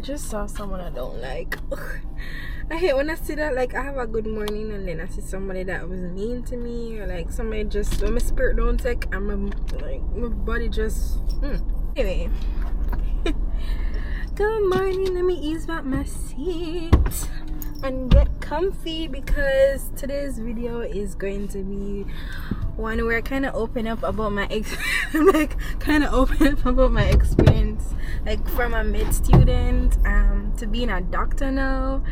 just saw someone I don't like. I hate when I see that. Like, I have a good morning and then I see somebody that was mean to me, or like somebody just, when my spirit don't take and my body just anyway. Good morning. Let me ease back my seat and get comfy, because today's video is going to be one where I kind of open up about my experience, like from a med student to being a doctor now.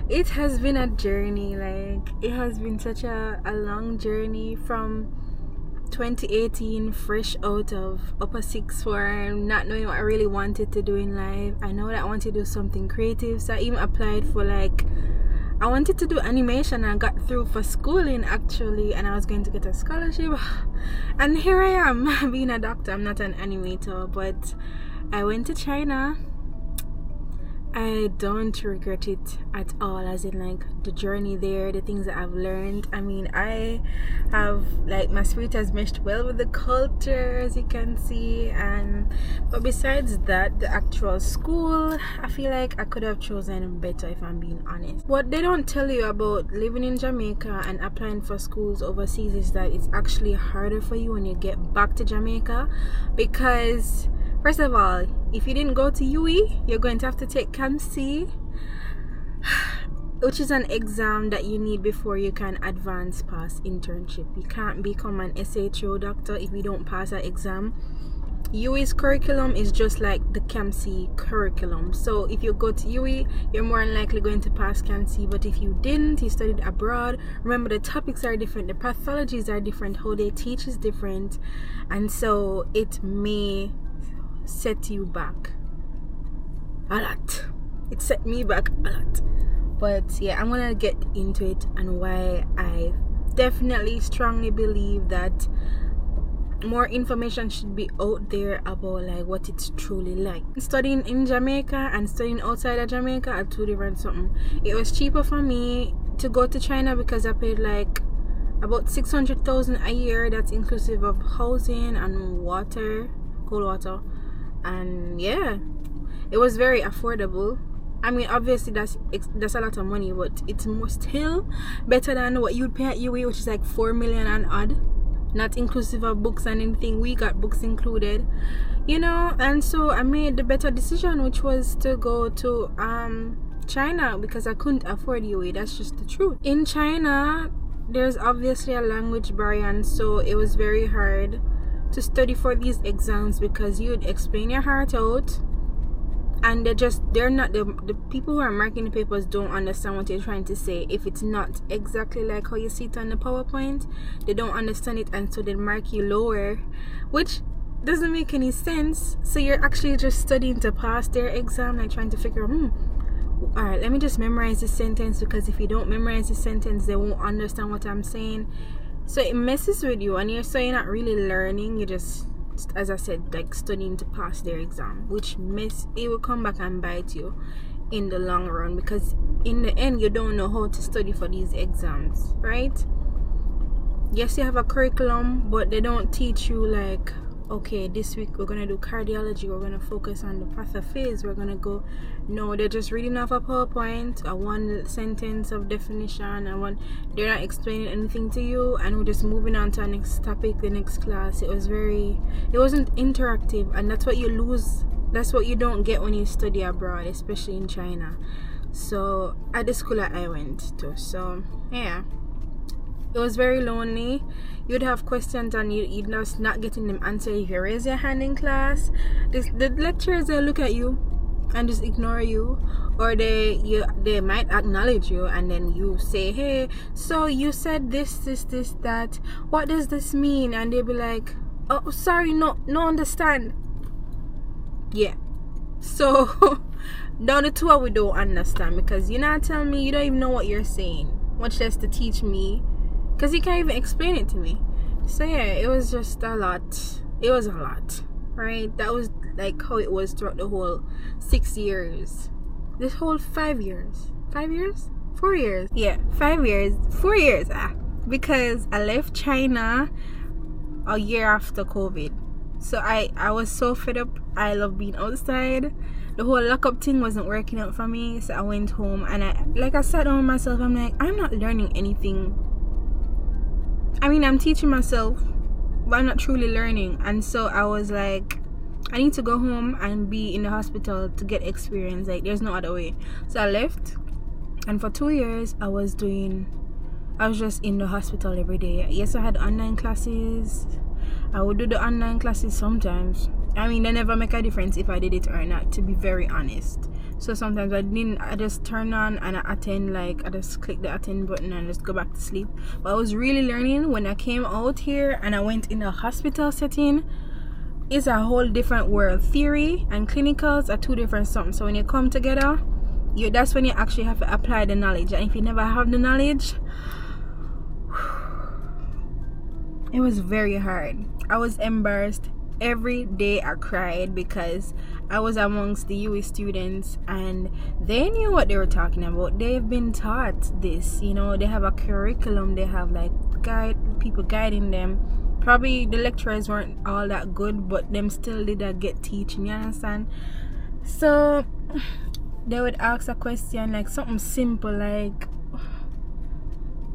It has been a journey. Like, it has been such a long journey from 2018, fresh out of upper sixth form, not knowing what I really wanted to do in life. I know that I wanted to do something creative, so I even applied for, like, I wanted to do animation. I got through for schooling actually, and I was going to get a scholarship, and here I am being a doctor. I'm not an animator, but I went to China. I don't regret it at all, as in, like, the journey there, the things that I've learned. I mean, I have, like, my spirit has meshed well with the culture, as you can see, but besides that, the actual school, I feel like I could have chosen better, if I'm being honest. What they don't tell you about living in Jamaica and applying for schools overseas is that it's actually harder for you when you get back to Jamaica, because first of all, if you didn't go to UE, you're going to have to take CAMC, which is an exam that you need before you can advance past internship. You can't become an SHO doctor if you don't pass that exam. UE's curriculum is just like the CAMC curriculum. So if you go to UE, you're more than likely going to pass CAMC. But if you didn't, you studied abroad, remember the topics are different, the pathologies are different, how they teach is different, and so it may set you back a lot. It set me back a lot. But yeah, I'm gonna get into it and why I definitely strongly believe that more information should be out there about, like, what it's truly like. Studying in Jamaica and studying outside of Jamaica are two different something. It was cheaper for me to go to China because I paid like about 600,000 a year. That's inclusive of housing and water, cold water. And yeah, it was very affordable. I mean, obviously that's a lot of money, but it's still better than what you'd pay at UE, which is like 4 million and odd, not inclusive of books and anything. We got books included, you know. And so I made the better decision, which was to go to China, because I couldn't afford UE. That's just the truth. In China, there's obviously a language barrier, and so it was very hard to study for these exams, because you'd explain your heart out and they're not, the people who are marking the papers don't understand what you're trying to say. If it's not exactly like how you see it on the PowerPoint, they don't understand it, and so they mark you lower, which doesn't make any sense. So you're actually just studying to pass their exam, like trying to figure all right, let me just memorize this sentence, because if you don't memorize the sentence, they won't understand what I'm saying. So it messes with you, and you're not really learning. You just, as I said, like, studying to pass their exam, which it will come back and bite you in the long run, because in the end you don't know how to study for these exams, right? Yes, you have a curriculum, but they don't teach you, like, okay, this week we're gonna do cardiology, we're gonna focus on the pathophase, we're gonna go. No, they're just reading off a PowerPoint, a one sentence of definition, and they're not explaining anything to you, and we're just moving on to the next topic, the next class. It wasn't interactive, and that's what you lose. That's what you don't get when you study abroad, especially in China. So at the school that I went to, so yeah, it was very lonely. You'd have questions and you'd just not getting them answered. If you raise your hand in class, the lecturers, they'll look at you and just ignore you, or they might acknowledge you, and then you say, hey, so you said this, that, what does this mean? And they'll be like, oh, sorry, no understand. Yeah, so now the two of we don't understand, because you're not telling me, you don't even know what you're saying, much less to teach me, because you can't even explain it to me. So yeah, it was just a lot. It was a lot, right? That was like how it was throughout the whole 6 years. This whole 5 years. 5 years? 4 years. Yeah, 5 years. 4 years. Because I left China a year after COVID. So I was so fed up. I love being outside. the whole lockup thing wasn't working out for me. So I went home and I sat down with myself. I'm like, I'm not learning anything. I mean, I'm teaching myself, but I'm not truly learning. And so I was like, I need to go home and be in the hospital to get experience. Like, there's no other way. So I left, and for 2 years I was just in the hospital every day. Yes, I had online classes. I would do the online classes sometimes. I mean, they never make a difference if I did it or not, to be very honest. So sometimes I just turn on and I attend, like I just click the attend button and just go back to sleep. But I was really learning when I came out here and I went in a hospital setting. It's a whole different world. Theory and clinicals are two different something. So when you come together, that's when you actually have to apply the knowledge. And if you never have the knowledge, it was very hard. I was embarrassed. Every day I cried because I was amongst the US students and they knew what they were talking about. They've been taught this, you know, they have a curriculum, they have like people guiding them. Probably the lecturers weren't all that good, but them still did get teaching, you understand? So they would ask a question like something simple like,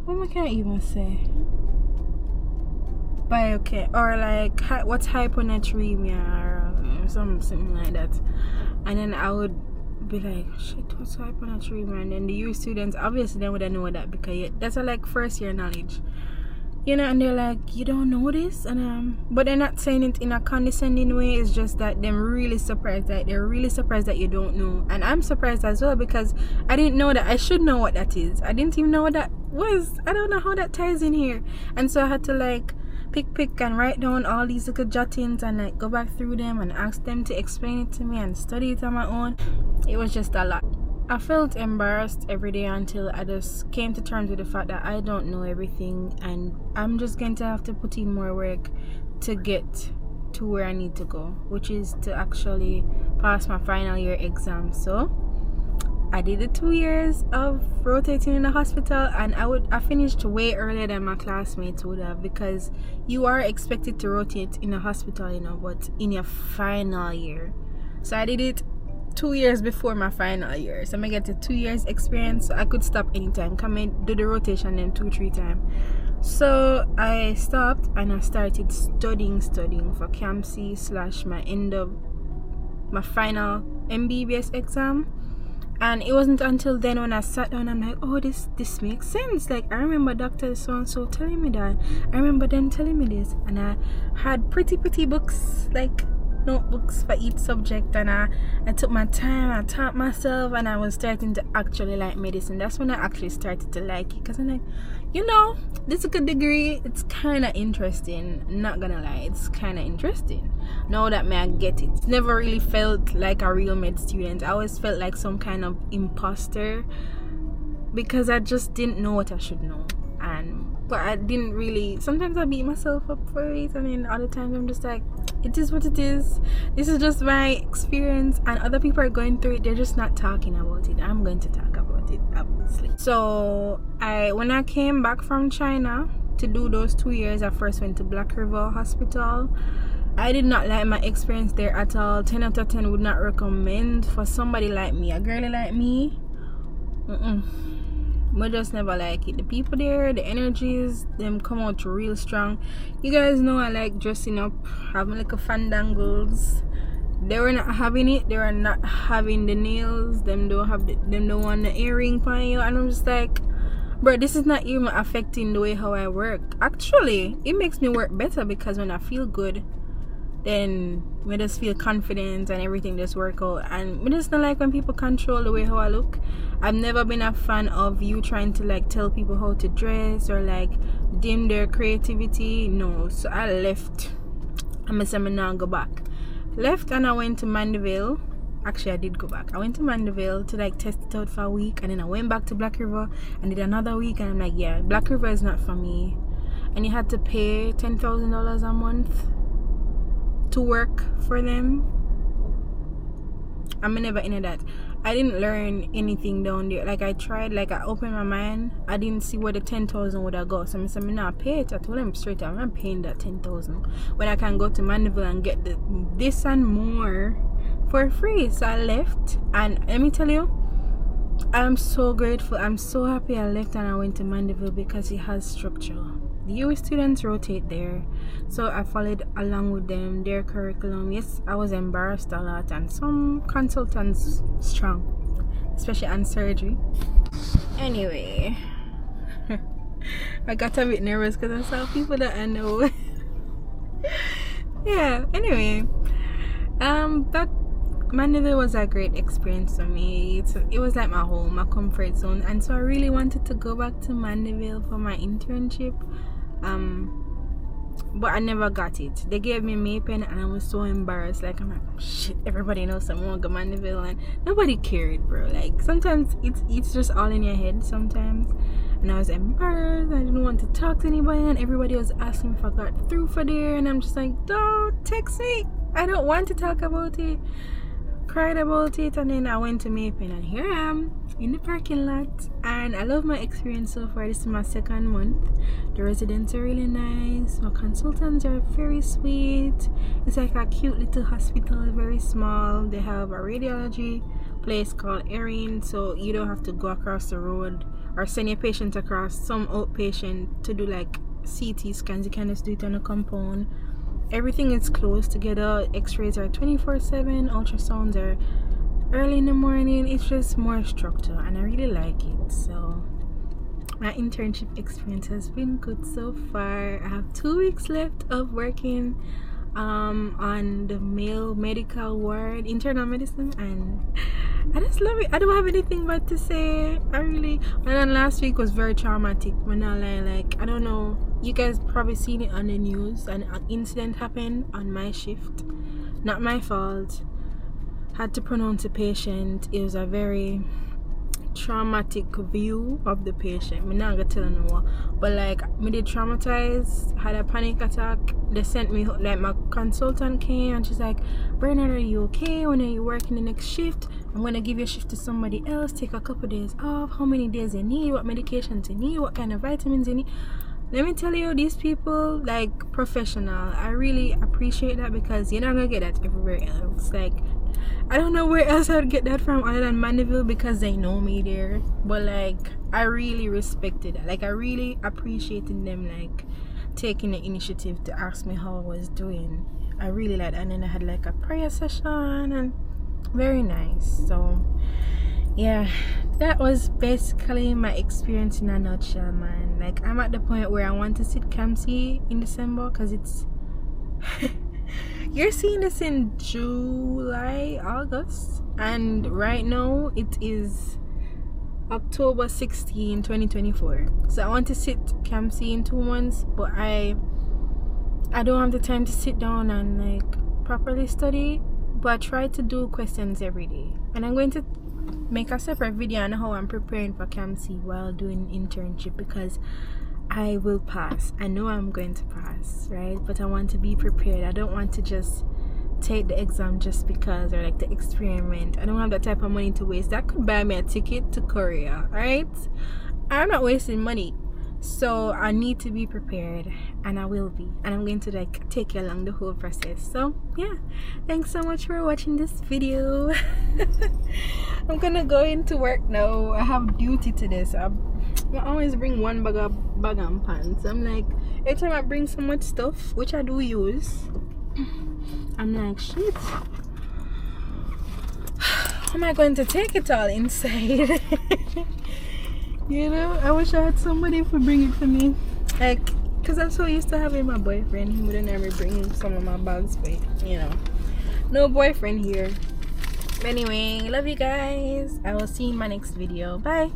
what can I even say? Okay, or like what's hyponatremia or something like that, and then I would be like, shit, what's hyponatremia? And then the U students obviously they wouldn't know that because that's a like first year knowledge, you know, and they're like, you don't know this, and but they're not saying it in a condescending way. It's just that they're really surprised that you don't know, and I'm surprised as well because I didn't know that. I should know what that is. I didn't even know what that was. I don't know how that ties in here, and so I had to like pick and write down all these little jottings and like go back through them and ask them to explain it to me and study it on my own. It was just a lot. I felt embarrassed every day until I just came to terms with the fact that I don't know everything and I'm just going to have to put in more work to get to where I need to go, which is to actually pass my final year exam. So I did the 2 years of rotating in the hospital, and I finished way earlier than my classmates would have, because you are expected to rotate in a hospital, you know, but in your final year. So I did it 2 years before my final year, so I get a 2 years experience, so I could stop anytime, come in, do the rotation, then 2-3 times. So I stopped and I started studying for CAMC / my final MBBS exam. And it wasn't until then when I sat down, I'm like, oh, this makes sense. Like, I remember Dr. So-and-so telling me that. I remember them telling me this. And I had pretty books, like notebooks for each subject. And I took my time, I taught myself, and I was starting to actually like medicine. That's when I actually started to like it. Because I'm like, you know, this is a good degree. It's kind of interesting. Not gonna lie, it's kind of interesting. Now that I get it. It's never really felt like a real med student. I always felt like some kind of imposter because I just didn't know what I should know. But I didn't really. Sometimes I beat myself up for it, and then other times I'm just like, it is what it is. This is just my experience, and other people are going through it. They're just not talking about it. I'm going to talk about it, obviously. So when I came back from China to do those 2 years, I first went to Black River Hospital. I did not like my experience there at all. 10 out of 10 would not recommend for somebody like me, a girly like me. But just never like it. The people there, the energies, them come out real strong. You guys know I like dressing up, having like a fandangles. They were not having it. They were not having the nails. Them don't want the earring on you. And I'm just like, bro, this is not even affecting the way how I work. Actually, it makes me work better because when I feel good, then I just feel confident and everything just work out. And I just don't like when people control the way how I look. I've never been a fan of you trying to like tell people how to dress or like dim their creativity. No, so I left. I'm saying I'm not go back. Left and I went to Mandeville. Actually, I did go back. I went to Mandeville to like test it out for a week, and then I went back to Black River and did another week, and I'm like, yeah, Black River is not for me. And you had to pay $10,000 a month to work for them. I'm never into that. I didn't learn anything down there. Like I tried, like I opened my mind. I didn't see where the 10,000 would have go. So I said, I'm not pay it. I told them straight up, I'm not paying that 10,000 when I can go to Mandeville and get this and more for free. So I left, and let me tell you, I'm so grateful. I'm so happy I left and I went to Mandeville because it has structure. The US students rotate there, so I followed along with them, their curriculum. Yes, I was embarrassed a lot, and some consultants strong, especially on surgery. Anyway, I got a bit nervous because I saw people that I know. Yeah, anyway, but Mandeville was a great experience for me. It was like my home, my comfort zone, and so I really wanted to go back to Mandeville for my internship, but I never got it. They gave me Maypen and I was so embarrassed. Like, I'm like, oh, shit, everybody knows someone go Mandeville, and nobody cared, bro. Like, sometimes it's just all in your head sometimes, and I was embarrassed. I didn't want to talk to anybody, and everybody was asking if I got through for there, and I'm just like, don't text me, I don't want to talk about it. Cried about it, and then I went to Maypen, and here I am in the parking lot, and I love my experience so far. This is my second month. The residents are really nice, my consultants are very sweet. It's like a cute little hospital, very small. They have a radiology place called Erin, so you don't have to go across the road or send your patient across. Some outpatient to do like CT scans, you can just do it on a compound. Everything is close together. X-rays are 24/7, ultrasounds are early in the morning. It's just more structure, and I really like it. So my internship experience has been good so far. I have 2 weeks left of working on the male medical ward, internal medicine, and I just love it. I don't have anything but to say. And then last week was very traumatic. When I like, I don't know, you guys probably seen it on the news. An incident happened on my shift. Not my fault. Had to pronounce a patient. It was a very traumatic view of the patient. I'm not gonna tell no more, but like, me did traumatized, had a panic attack. They sent me, like, my consultant came and she's like, Bernard, are you okay? When are you working the next shift? I'm gonna give your shift to somebody else, take a couple days off. How many days you need, what medications you need, what kind of vitamins you need. Let me tell you, these people, like, professional. I really appreciate that, because you're not gonna get that everywhere else. Like, I don't know where else I'd get that from other than Mandeville, because they know me there. But like, I really respected that. Like, I really appreciated them, like, taking the initiative to ask me how I was doing. I really liked that. And then I had like a prayer session, and very nice. So yeah, that was basically my experience in a nutshell, man. Like, I'm at the point where I want to sit CAMC in December, because it's you're seeing this in July, August, and right now it is October 16, 2024. So I want to sit CAMC in 2 months, but I don't have the time to sit down and like properly study. But I try to do questions every day, and I'm going to make a separate video on how I'm preparing for CAMC while doing internship, because I will pass. I know I'm going to pass, right? But I want to be prepared. I don't want to just take the exam just because, or like the experiment. I don't have that type of money to waste. That could buy me a ticket to Korea, right? I'm not wasting money. So I need to be prepared, and I will be. And I'm going to like take you along the whole process. So yeah, thanks so much for watching this video. I'm gonna go into work now. I have duty today, so I always bring one bag and pants. I'm like, every time I bring so much stuff, which I do use, I'm like, shit, how am I going to take it all inside? You know, I wish I had somebody to bring it for me, like, because I'm so used to having my boyfriend. He wouldn't ever bring some of my bags, but you know, no boyfriend here. Anyway, love you guys. I will see you in my next video. Bye.